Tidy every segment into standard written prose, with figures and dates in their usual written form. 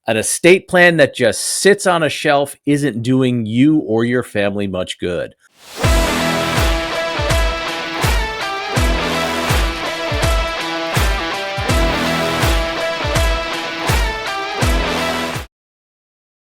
An estate plan that just sits on a shelf isn't doing you or your family much good.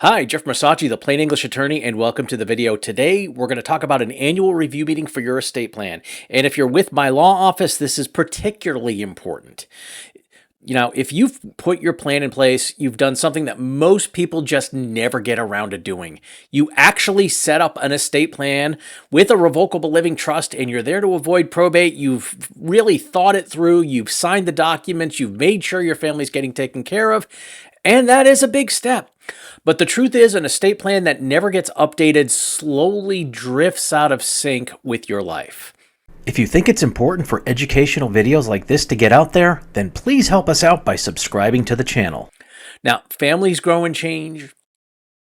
Hi, Jeff Masachi, the Plain English Attorney, and welcome to the video. Today, we're going to talk about an annual review meeting for your estate plan. And if you're with my law office, this is particularly important. If you've put your plan in place, you've done something that most people just never get around to doing. You actually set up an estate plan with a revocable living trust, and you're there to avoid probate. You've really thought it through. You've signed the documents. You've made sure your family's getting taken care of. And that is a big step. But the truth is, an estate plan that never gets updated slowly drifts out of sync with your life. If you think it's important for educational videos like this to get out there, then please help us out by subscribing to the channel. Now, families grow and change,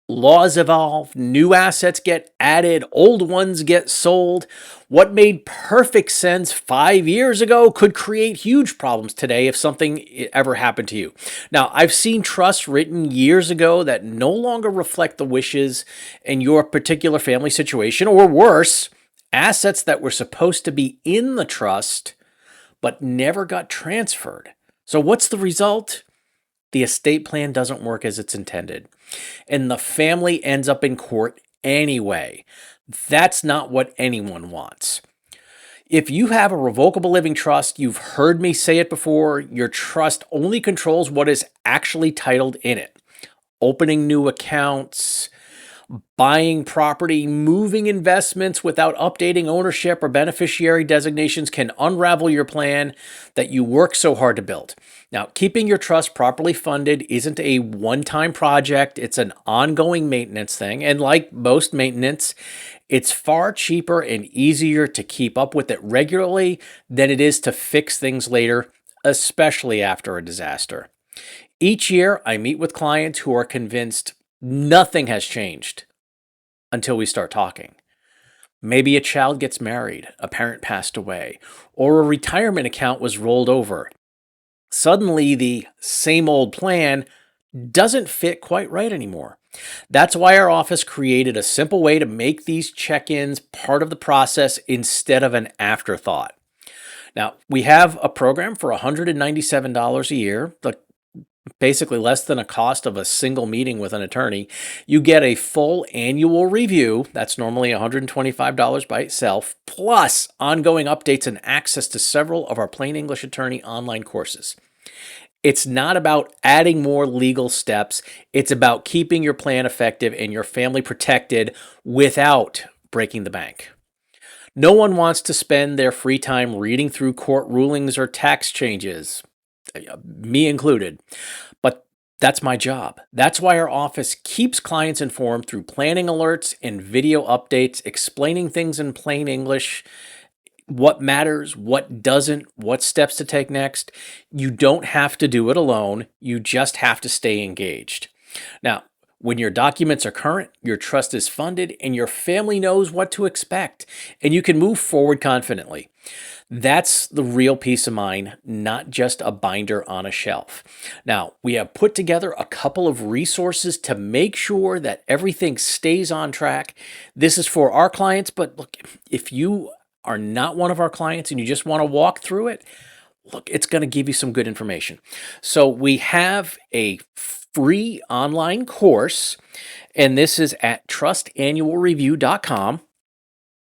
laws evolve, new assets get added, old ones get sold. What made perfect sense 5 years ago could create huge problems today if something ever happened to you. Now, I've seen trusts written years ago that no longer reflect the wishes in your particular family situation, or worse, assets that were supposed to be in the trust but never got transferred. So what's the result? The estate plan doesn't work as it's intended, and the family ends up in court anyway. That's not what anyone wants. If you have a revocable living trust, you've heard me say it before, your trust only controls what is actually titled in it. Opening new accounts, buying property, moving investments without updating ownership or beneficiary designations can unravel your plan that you work so hard to build. Now, keeping your trust properly funded isn't a one-time project. It's an ongoing maintenance thing. And like most maintenance, it's far cheaper and easier to keep up with it regularly than it is to fix things later, especially after a disaster. Each year, I meet with clients who are convinced nothing has changed until we start talking. Maybe a child gets married, a parent passed away, or a retirement account was rolled over. Suddenly, the same old plan doesn't fit quite right anymore. That's why our office created a simple way to make these check-ins part of the process instead of an afterthought. Now, we have a program for $197 a year, basically less than a cost of a single meeting with an attorney. You get a full annual review. That's normally $125 by itself, plus ongoing updates and access to several of our Plain English Attorney online courses. It's not about adding more legal steps. It's about keeping your plan effective and your family protected without breaking the bank. No one wants to spend their free time reading through court rulings or tax changes, me included. But that's my job. That's why our office keeps clients informed through planning alerts and video updates, explaining things in plain English, what matters, what doesn't, what steps to take next. You don't have to do it alone. You just have to stay engaged. Now, when your documents are current, your trust is funded, and your family knows what to expect, and you can move forward confidently. That's the real peace of mind, not just a binder on a shelf. Now, we have put together a couple of resources to make sure that everything stays on track. This is for our clients, but look, if you are not one of our clients and you just want to walk through it, look, it's going to give you some good information. So we have a free online course, and this is at trustannualreview.com.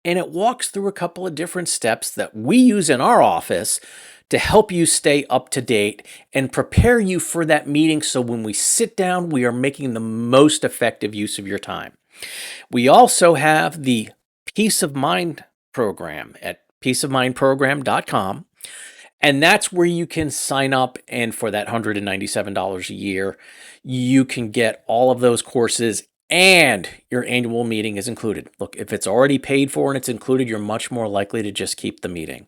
And it walks through a couple of different steps that we use in our office to help you stay up to date and prepare you for that meeting, so when we sit down, we are making the most effective use of your time. We also have the Peace of Mind program at peaceofmindprogram.com. And that's where you can sign up, and for that $197 a year, you can get all of those courses, and your annual meeting is included. Look, if it's already paid for and it's included, you're much more likely to just keep the meeting.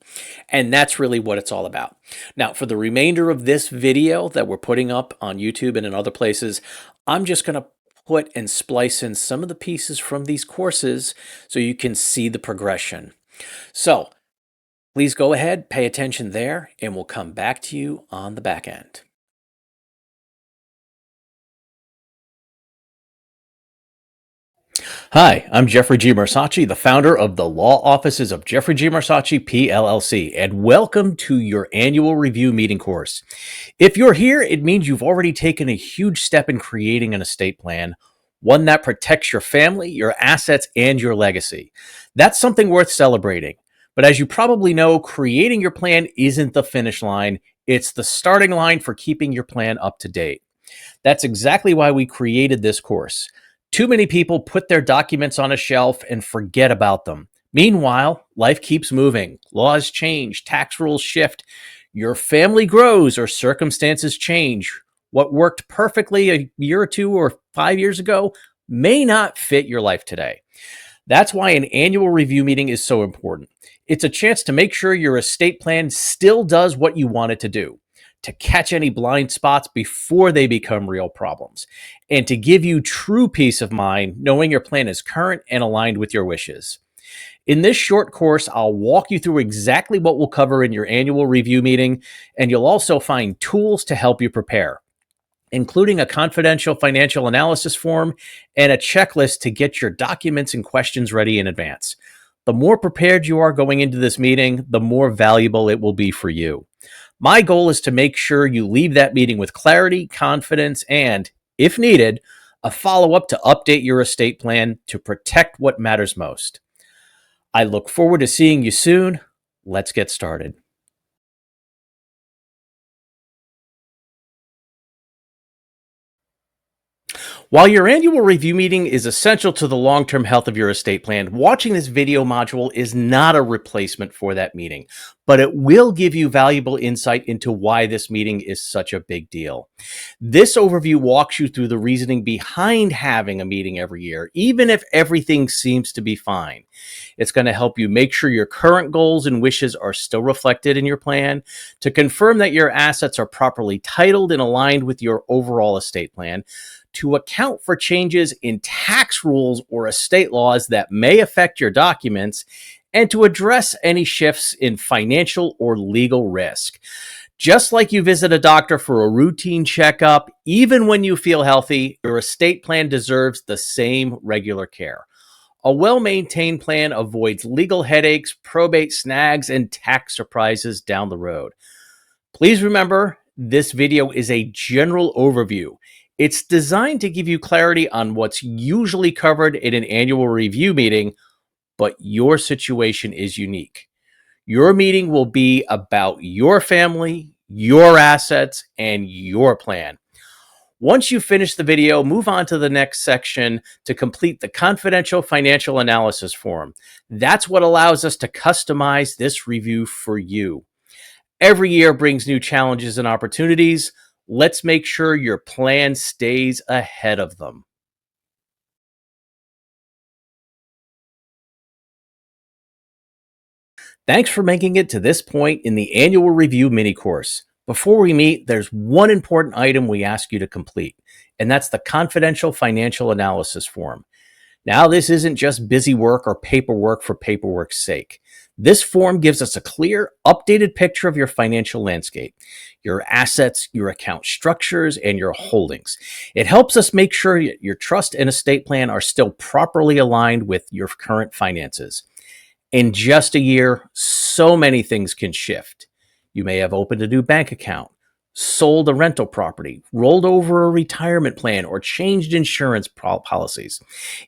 And that's really what it's all about. Now, for the remainder of this video that we're putting up on YouTube and in other places, I'm just going to put and splice in some of the pieces from these courses so you can see the progression. So please go ahead, pay attention there, and we'll come back to you on the back end. Hi, I'm Jeffrey G. Marsacci, the founder of the Law Offices of Jeffrey G. Marsacci, PLLC, and welcome to your annual review meeting course. If you're here, it means you've already taken a huge step in creating an estate plan, one that protects your family, your assets, and your legacy. That's something worth celebrating. But as you probably know, creating your plan isn't the finish line, it's the starting line for keeping your plan up to date. That's exactly why we created this course. Too many people put their documents on a shelf and forget about them. Meanwhile, life keeps moving. Laws change, tax rules shift, your family grows, or circumstances change. What worked perfectly a year or two or 5 years ago may not fit your life today. That's why an annual review meeting is so important. It's a chance to make sure your estate plan still does what you want it to do, to catch any blind spots before they become real problems, and to give you true peace of mind knowing your plan is current and aligned with your wishes. In this short course, I'll walk you through exactly what we'll cover in your annual review meeting, and you'll also find tools to help you prepare, including a confidential financial analysis form and a checklist to get your documents and questions ready in advance. The more prepared you are going into this meeting, the more valuable it will be for you. My goal is to make sure you leave that meeting with clarity, confidence, and, if needed, a follow up to update your estate plan to protect what matters most. I look forward to seeing you soon. Let's get started. While your annual review meeting is essential to the long-term health of your estate plan, watching this video module is not a replacement for that meeting, but it will give you valuable insight into why this meeting is such a big deal. This overview walks you through the reasoning behind having a meeting every year, even if everything seems to be fine. It's going to help you make sure your current goals and wishes are still reflected in your plan, to confirm that your assets are properly titled and aligned with your overall estate plan, to account for changes in tax rules or estate laws that may affect your documents, and to address any shifts in financial or legal risk. Just like you visit a doctor for a routine checkup, even when you feel healthy, your estate plan deserves the same regular care. A well-maintained plan avoids legal headaches, probate snags, and tax surprises down the road. Please remember, this video is a general overview. It's designed to give you clarity on what's usually covered in an annual review meeting, but your situation is unique. Your meeting will be about your family, your assets, and your plan. Once you finish the video, move on to the next section to complete the confidential financial analysis form. That's what allows us to customize this review for you. Every year brings new challenges and opportunities. Let's make sure your plan stays ahead of them. Thanks for making it to this point in the annual review mini course. Before we meet, there's one important item we ask you to complete, and that's the confidential financial analysis form. Now, this isn't just busy work or paperwork for paperwork's sake. This form gives us a clear, updated picture of your financial landscape, your assets, your account structures, and your holdings. It helps us make sure your trust and estate plan are still properly aligned with your current finances. In just a year, so many things can shift. You may have opened a new bank account, sold a rental property, rolled over a retirement plan, or changed insurance policies.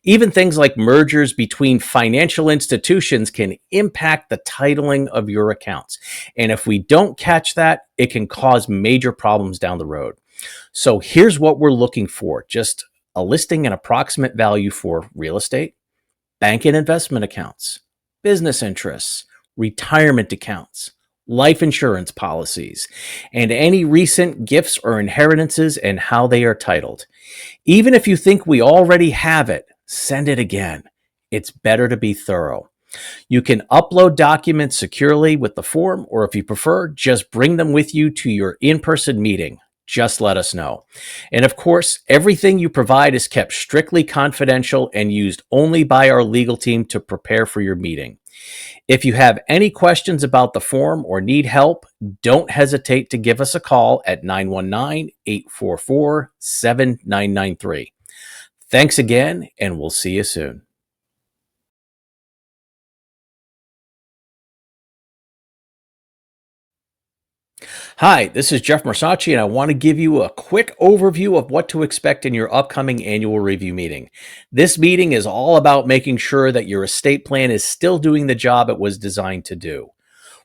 Even things like mergers between financial institutions can impact the titling of your accounts. And if we don't catch that, it can cause major problems down the road. So here's what we're looking for: just a listing and approximate value for real estate, bank and investment accounts, business interests, retirement accounts, life insurance policies, and any recent gifts or inheritances and how they are titled. Even if you think we already have it, send it again. It's better to be thorough. You can upload documents securely with the form, or if you prefer, just bring them with you to your in-person meeting. Just let us know. And of course, everything you provide is kept strictly confidential and used only by our legal team to prepare for your meeting. If you have any questions about the form or need help, don't hesitate to give us a call at 919-844-7993. Thanks again, and we'll see you soon. Hi, this is Jeff Marsachi, and I want to give you a quick overview of what to expect in your upcoming annual review meeting. This meeting is all about making sure that your estate plan is still doing the job it was designed to do.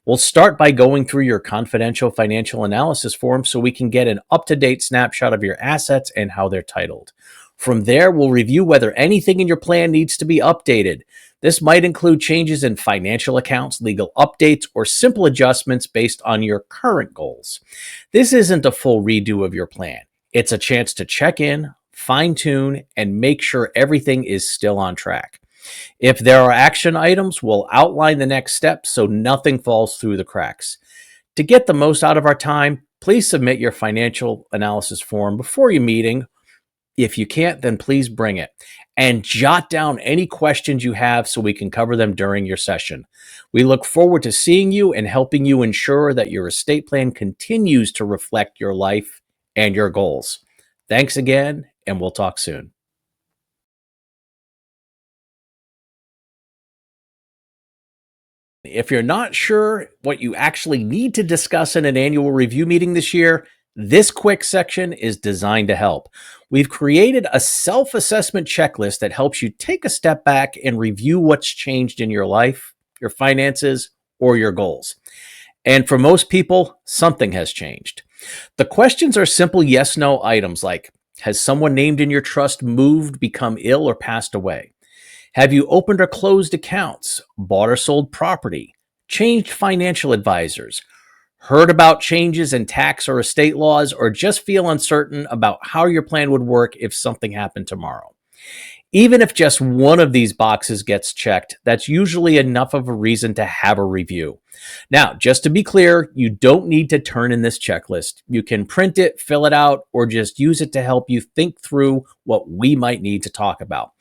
We'll start by going through your confidential financial analysis form so we can get an up to date snapshot of your assets and how they're titled. From there, we'll review whether anything in your plan needs to be updated. This might include changes in financial accounts, legal updates, or simple adjustments based on your current goals. This isn't a full redo of your plan, it's a chance to check in, fine tune, and make sure everything is still on track. If there are action items, we'll outline the next steps so nothing falls through the cracks. To get the most out of our time, please submit your financial analysis form before your meeting. If you can't, then please bring it. And jot down any questions you have so we can cover them during your session. We look forward to seeing you and helping you ensure that your estate plan continues to reflect your life and your goals. Thanks again, and we'll talk soon. If you're not sure what you actually need to discuss in an annual review meeting this year, this quick section is designed to help. We've created a self assessment checklist that helps you take a step back and review what's changed in your life, your finances, or your goals. And for most people, something has changed. The questions are simple yes no items like: has someone named in your trust moved, become ill, or passed away? Have you opened or closed accounts, bought or sold property, changed financial advisors, heard about changes in tax or estate laws, or just feel uncertain about how your plan would work if something happened tomorrow? Even if just one of these boxes gets checked, that's usually enough of a reason to have a review. Now, just to be clear, you don't need to turn in this checklist. You can print it, fill it out, or just use it to help you think through what we might need to talk about.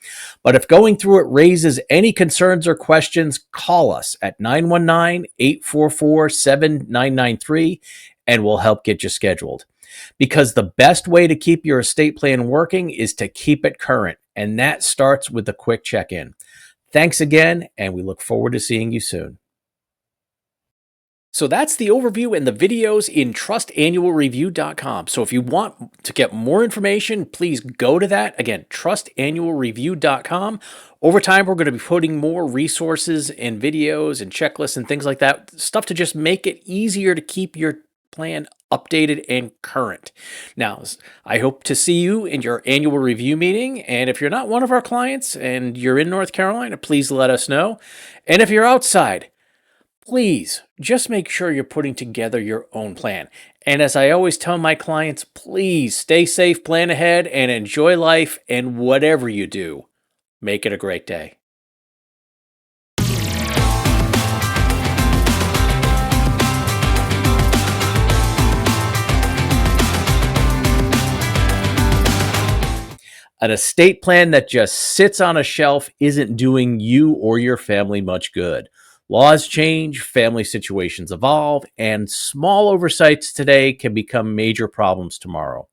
But if going through it raises any concerns or questions, call us at 919-844-7993 and we'll help get you scheduled. Because the best way to keep your estate plan working is to keep it current, and that starts with a quick check-in. Thanks again, and we look forward to seeing you soon. So that's the overview and the videos in trustannualreview.com. So if you want to get more information, please go to that. Again, trustannualreview.com. Over time, we're going to be putting more resources and videos and checklists and things like that, stuff to just make it easier to keep your plan updated and current. Now, I hope to see you in your annual review meeting. And if you're not one of our clients and you're in North Carolina, please let us know. And if you're outside, please just make sure you're putting together your own plan. And as I always tell my clients, please stay safe, plan ahead, and enjoy life. And whatever you do, make it a great day. An estate plan that just sits on a shelf isn't doing you or your family much good. Laws change, family situations evolve, and small oversights today can become major problems tomorrow.